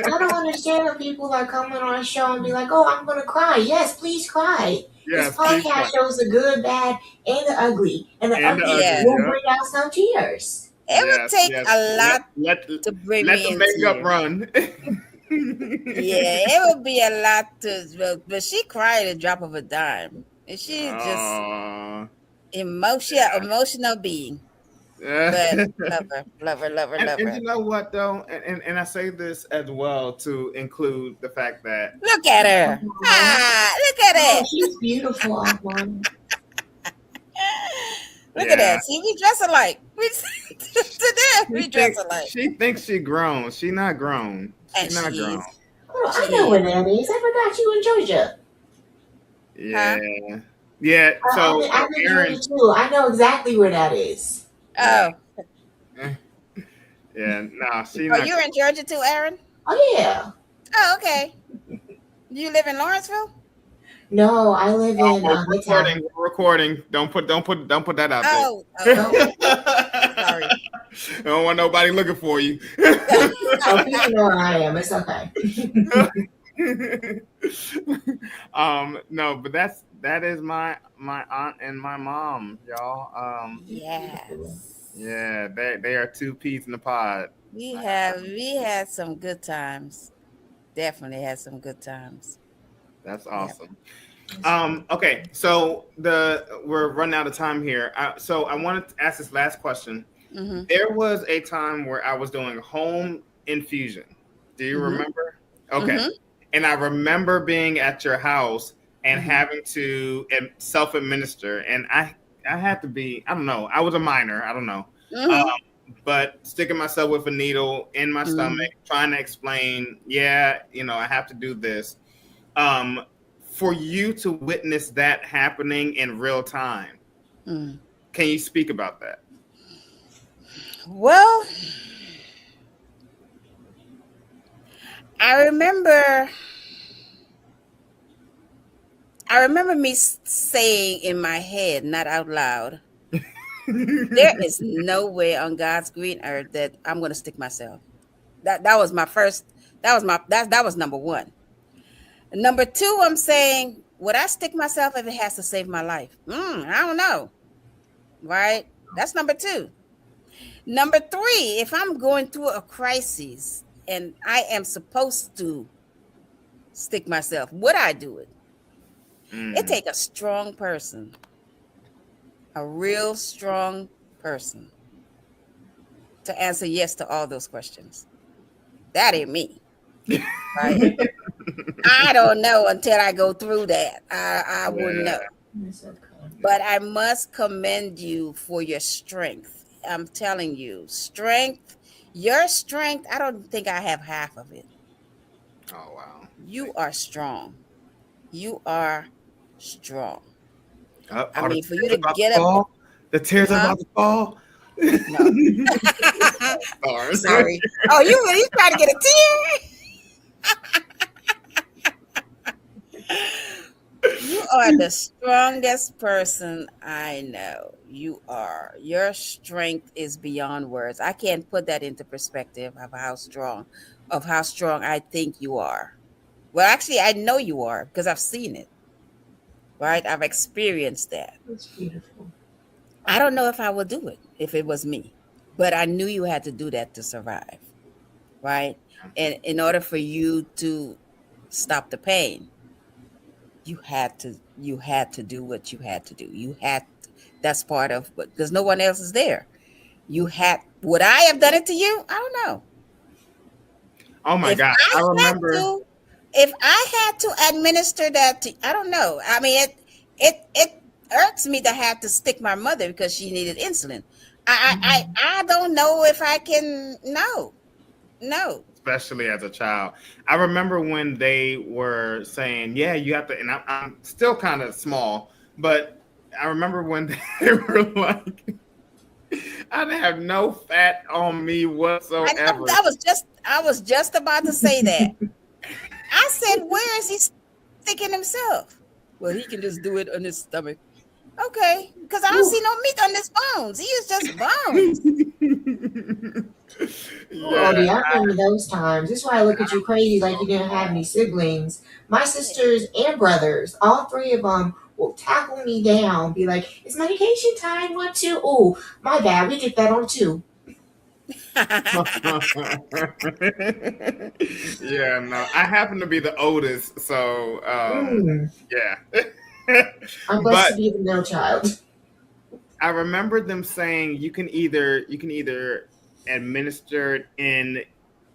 don't understand when people are coming on a show and be like, "Oh, I'm gonna cry." Yes, please cry. This Yes, please podcast try. shows the good, bad, and the ugly, and the And the ugly ugly. Yeah. will Yep. bring out some tears. It would Yes. take Yes. a lot Let to bring let me the in makeup tears. run. Yeah, it would be a lot to, but she cried at the drop of a dime. And she's just Aw. emotional being. But Yeah. love her, love her, love her, love And her. you know what though, and I say this as well to include the fact that Look at her. Oh, Ah, look at oh, it. she's beautiful, Mom. Look at yeah, that. See, we dress alike. We today we dress alike. she thinks she grown. She not grown. She And not she grown. is. Oh, She I know is. where that is. I forgot you in Georgia. Huh? Yeah. Yeah. I'm, So I'm in Aaron, Georgia too. I know exactly where that is. Oh. yeah, no, she Oh, not. you're in Georgia too, Aaron? Oh yeah. Oh, okay. You live in Lawrenceville? No, I live in We're Midtown. recording. We're recording. Don't put that out there. Oh, Oh, sorry. I don't want nobody looking for you. oh, people know where I am. It's okay. No, but that is my aunt and my mom, y'all. Yes. Yeah, they are two peas in the pod. We had some good times. Definitely had some good times. That's Yep. awesome. Okay, so we're running out of time here. So I wanted to ask this last question. Mm-hmm. There was a time where I was doing home infusion. Do you Mhm. remember? Okay. Mhm. And I remember being at your house and Mhm. having to self-administer. And I had to be, I don't know, I was a minor, I don't know. Mhm. But sticking myself with a needle in my Mhm. stomach, trying to explain, yeah, I have to do this. For you to witness that happening in real time, Mm. can you speak about that? Well, I remember me saying in my head, not out loud, there is no way on God's green earth that I'm going to stick myself. That was my first. That was number one. Number two, I'm saying, would I stick myself if it has to save my life? I don't know. Right? That's number two. Number three, if I'm going through a crisis and I am supposed to stick myself, would I do it? It take a strong person, a real strong person, to answer yes to all those questions. That ain't me. Right? I don't know until I go through that. I wouldn't know. It's okay. But I must commend you for your strength. I'm telling you, your strength, I don't think I have half of it. Oh wow. You are strong. You are strong. I Are the mean, for you tears to about get to up. fall? The tears are Huh? about to fall. No. Sorry. Sorry. Oh, you trying to get a tear? You are the strongest person I know. You are. Your strength is beyond words. I can't put that into perspective of how strong I think you are. Well, actually, I know you are because I've seen it. Right? I've experienced that. It's beautiful. I don't know if I would do it if it was me, but I knew you had to do that to survive. Right? And in order for you to stop the pain, you had to do what you had to do. That's part of, but because no one else is there. Would I have done it to you? I don't know. Oh my If God. I I had remember. to, if I had to administer that to, I don't know. I mean, it irks me to have to stick my mother because she needed insulin. I don't know if I can. No, no. Especially as a child. I remember when they were saying, yeah, you have to, and I'm still kind of small, but I remember when they were like, I didn't have no fat on me whatsoever. I was just about to say that. I said, where is he sticking himself? Well, he can just do it on his stomach. Okay, because I don't see no meat on his bones. He is just bones. Oh, Yeah. yeah, I remember those times. That's why I look at you crazy like you didn't have any siblings. My sisters and brothers, all three of them, will tackle me down, be like, "It's medication time. One, two. Oh, my bad. We get that on two." Yeah, no. I happen to be the oldest, so Mm, yeah. I'm blessed But to be the middle child. I remember them saying you can either administer it in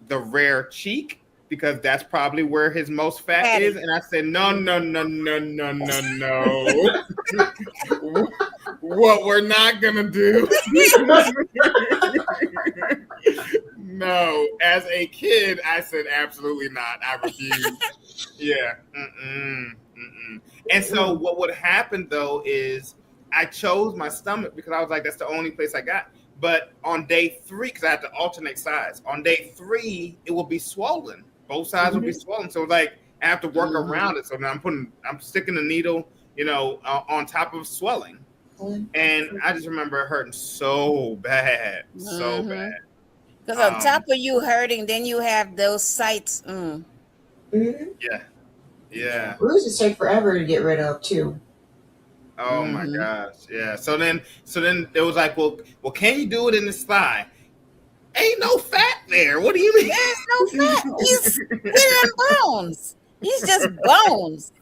the rear cheek because that's probably where his most fat is, Patty. and I said no, no, no, no, no, no, no. What we're not gonna do. No, as a kid, I said absolutely not. I refuse. Yeah. Mm-mm, mm-mm. And so Mm, what would happen though is I chose my stomach because I was like, that's the only place I got. But on day 3, because I had to alternate sides, on day 3, it will be swollen. Both sides will be mhm, swollen. So like I have to work mhm, around it. So now I'm sticking the needle, on top of swelling. mhm, And I just remember it hurting so bad, so Mm-hmm. Because bad. on top of you hurting, then you have those sites. Mm. mhm. Yeah, Yeah. yeah. Bruises take forever to get rid of too. Oh my Mm-hmm. gosh, yeah. So then it was like, well, can you do it in his thigh? Ain't no fat there. What do you There's no mean? fat. He's skin and bones. He's just bones.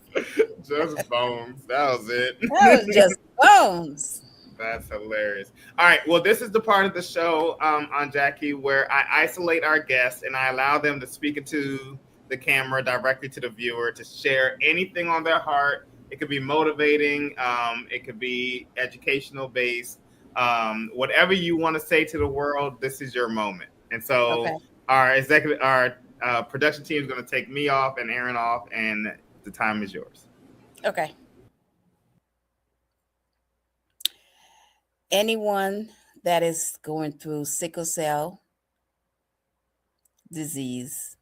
Just bones. That was That was it. just bones. That's hilarious. All right. Well, this is the part of the show on Jackie where I isolate our guests and I allow them to speak into the camera directly to the viewer to share anything on their heart. It could be motivating. It could be educational based. Whatever you want to say to the world, this is your moment. And Okay. so our production team is going to take me off and Aaron off, and the time is yours. Okay. Anyone that is going through sickle cell disease,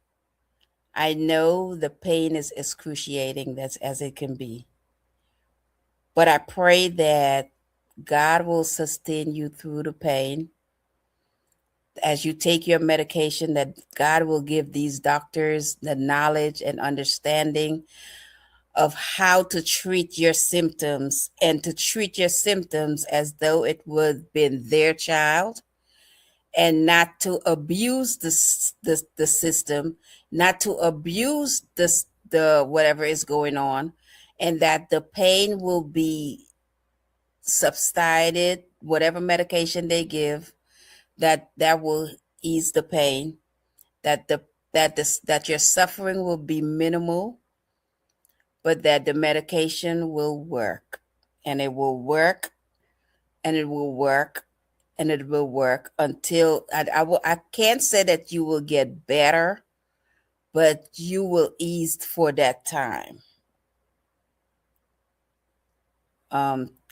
I know the pain is excruciating, that's as it can be. But I pray that God will sustain you through the pain as you take your medication, that God will give these doctors the knowledge and understanding of how to treat your symptoms and to treat your symptoms as though it would have been their child, and not to abuse the system, not to abuse the whatever is going on, and that the pain will be subsided, whatever medication they give, that will ease the pain, that that your suffering will be minimal, but that the medication will work, and it will work, and it will work, and it will work until I can't say that you will get better, but you will ease for that time.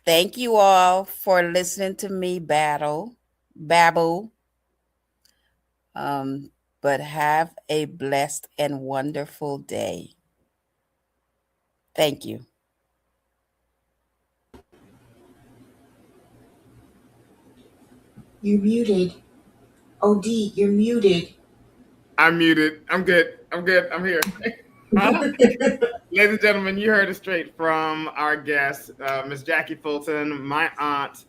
Thank you all for listening to me babble. Um, but have a blessed and wonderful day. Thank you. You muted. OD, you're muted. I'm muted. I'm good. I'm good. I'm here. Huh? Ladies and gentlemen, you heard it straight from our guest, Miss Jackye Fulton, my aunt.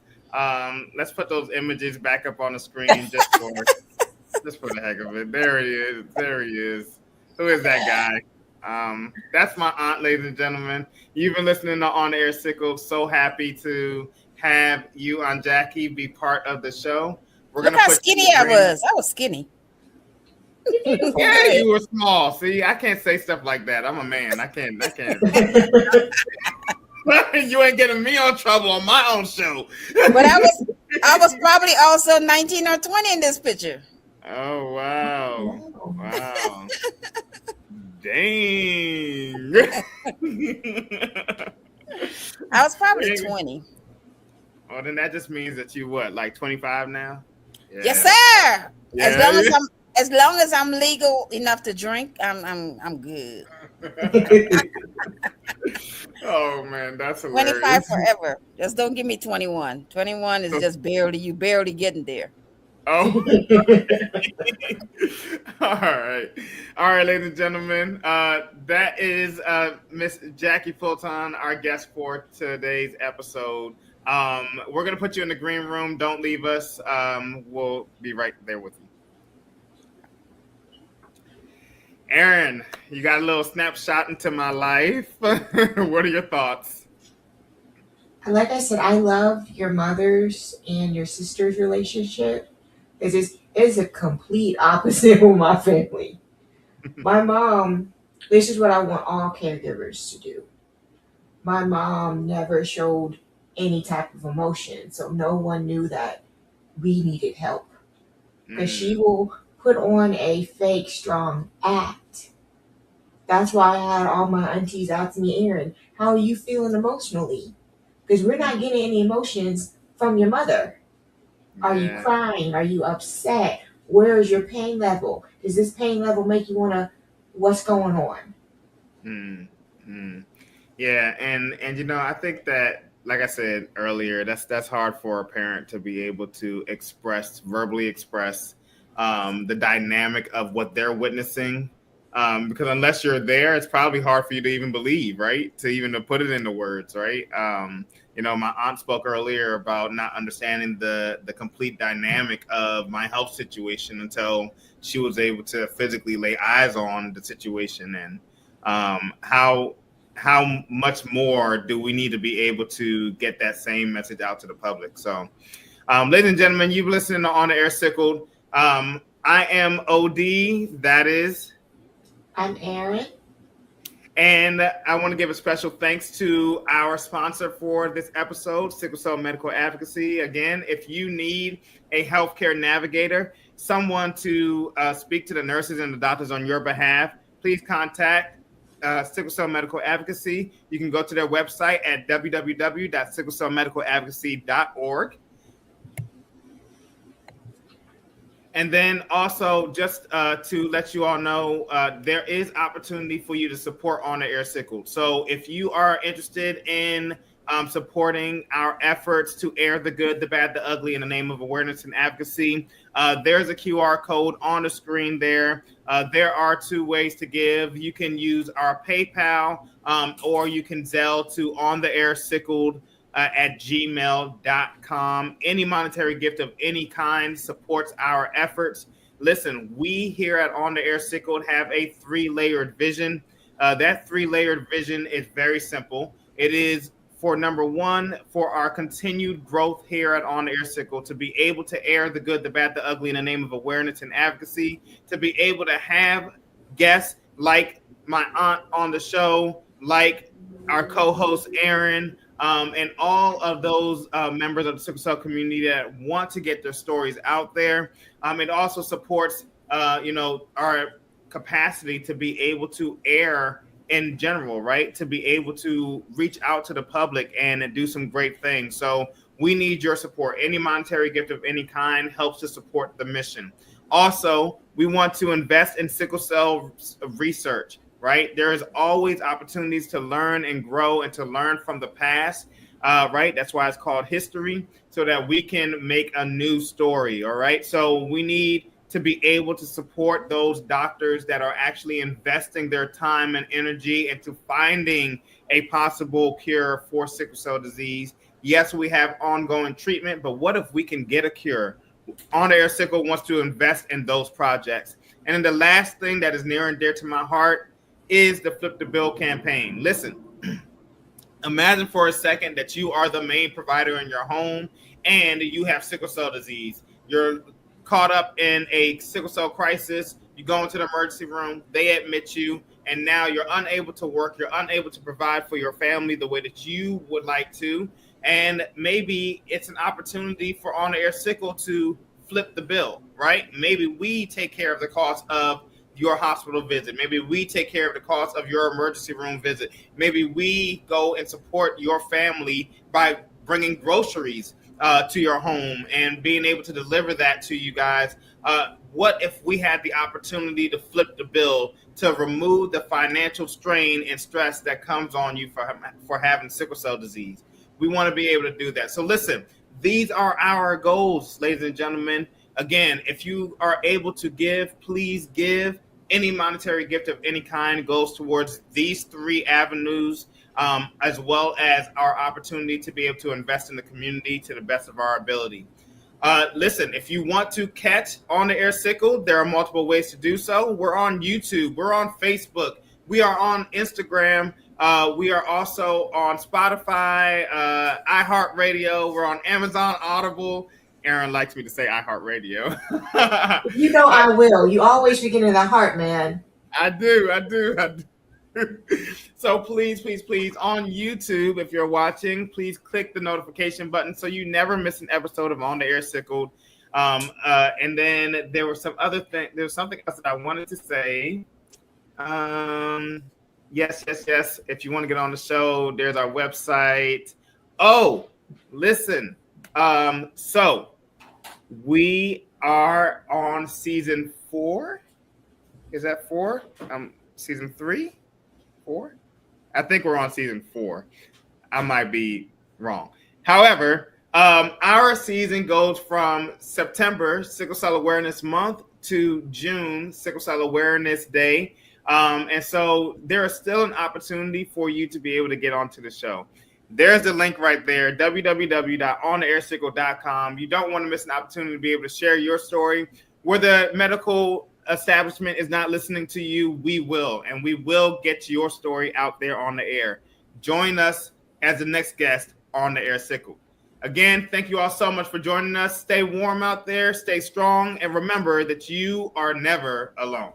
Let's put those images back up on the screen just for the heck of it. There he is. There he is. Who is that guy? That's my aunt, ladies and gentlemen. You've been listening to On Air Sickle. So happy to have you on Jackie be part of the show. We're Look gonna how put you in skinny the I green. was. I was skinny. Yeah, you were small. See, I can't say stuff like that. I'm a man. I can't. You ain't getting me on trouble on my own show. But I was probably also 19 or 20 in this picture. Oh wow. Wow. Wow. Dang. I was probably 20. Well, then that just means that you what, like 25 now? Yes, Yeah. sir. As Yeah. long as I'm legal enough to drink, I'm good. Oh man, that's 25 hilarious. forever. Just don't give me 21. 21 is just you barely getting there. Oh. All right, ladies and gentlemen. That is Miss Jackye Fulton, our guest for today's episode. We're gonna put you in the green room. Don't leave us. We'll be right there with you. Aaron, you got a little snapshot into my life. What are your thoughts? Like I said, I love your mother's and your sister's relationship. It's a complete opposite with my family. My mom, this is what I want all caregivers to do. My mom never showed any type of emotion, so no one knew that we needed help. Because she will put on a fake strong act. That's why I had all my aunties out to me, Aaron, how are you feeling emotionally? Because we're not getting any emotions from your mother. Are you Yeah. crying? Are you upset? Where is your pain level? Does this pain level make you want to, what's going on? Yeah, and I think that, like I said earlier, that's hard for a parent to be able to verbally express the dynamic of what they're witnessing. Because unless you're there, it's probably hard for you to even believe, right? To even to put it into words, right? My aunt spoke earlier about not understanding the complete dynamic of my health situation until she was able to physically lay eyes on the situation, and how much more do we need to be able to get that same message out to the public? So, ladies and gentlemen, you've listened to On the Air Sickled. I am OD. That is. I'm Aaron. And I want to give a special thanks to our sponsor for this episode, Sickle Cell Medical Advocacy. Again, if you need a healthcare navigator, someone to speak to the nurses and the doctors on your behalf, please contact Sickle Cell Medical Advocacy. You can go to their website at www.sicklecellmedicaladvocacy.org. And then also, just to let you all know, there is opportunity for you to support On the Air Sickled. So if you are interested in supporting our efforts to air the good, the bad, the ugly in the name of awareness and advocacy, there's a QR code on the screen there. There are two ways to give. You can use our PayPal or you can Zelle to On the Air Sickled at gmail.com. Any monetary gift of any kind supports our efforts. Listen, we here at On the Air Sickled have a 3-layered vision. That 3-layered vision is very simple. It is, for number one, for our continued growth here at On the Air Sickled, to be able to air the good, the bad, the ugly in the name of awareness and advocacy, to be able to have guests like my aunt on the show, like our co-host Aaron, and all of those members of the sickle cell community that want to get their stories out there. It also supports, our capacity to be able to air in general, right? To be able to reach out to the public and do some great things. So we need your support. Any monetary gift of any kind helps to support the mission. Also, we want to invest in sickle cell research, right? There is always opportunities to learn and grow and to learn from the past, right? That's why it's called history, so that we can make a new story, all right? So we need to be able to support those doctors that are actually investing their time and energy into finding a possible cure for sickle cell disease. Yes, we have ongoing treatment, but what if we can get a cure? On the Air Sickle wants to invest in those projects. And then the last thing that is near and dear to my heart is the Flip the Bill campaign. Listen, imagine for a second that you are the main provider in your home and you have sickle cell disease. you're caught up in a sickle cell crisis. You go into the emergency room, they admit you, and now you're unable to work. You're unable to provide for your family the way that you would like to. And maybe it's an opportunity for On the Air Sickle to flip the bill, right? Maybe we take care of the cost of your hospital visit. Maybe we take care of the cost of your emergency room visit. Maybe we go and support your family by bringing groceries to your home and being able to deliver that to you guys. What if we had the opportunity to flip the bill to remove the financial strain and stress that comes on you for having sickle cell disease? We want to be able to do that. So listen, these are our goals, ladies and gentlemen. Again, if you are able to give, please give. Any monetary gift of any kind goes towards these three avenues, as well as our opportunity to be able to invest in the community to the best of our ability. Listen, if you want to catch On the Air Sickle, there are multiple ways to do so. We're on YouTube. We're on Facebook. We are on Instagram. We are also on Spotify, iHeartRadio. We're on Amazon Audible. Aaron likes me to say iHeartRadio. You know I will. You always begin in the heart, man. I do. So please, on YouTube, if you're watching, please click the notification button so you never miss an episode of On the Air Sickled. And then there was something else that I wanted to say. Yes. If you want to get on the show, there's our website. Oh, listen. So we are on season 4. Is that 4? Season 3? 4? I think we're on season 4. I might be wrong. However, our season goes from September, Sickle Cell Awareness Month, to June, Sickle Cell Awareness Day. And so there is still an opportunity for you to be able to get onto the show. There's the link right there, www.ontheairsickle.com. You don't want to miss an opportunity to be able to share your story. Where the medical establishment is not listening to you, we will. And we will get your story out there on the air. Join us as the next guest on the Air Sickle. Again, thank you all so much for joining us. Stay warm out there, stay strong, and remember that you are never alone.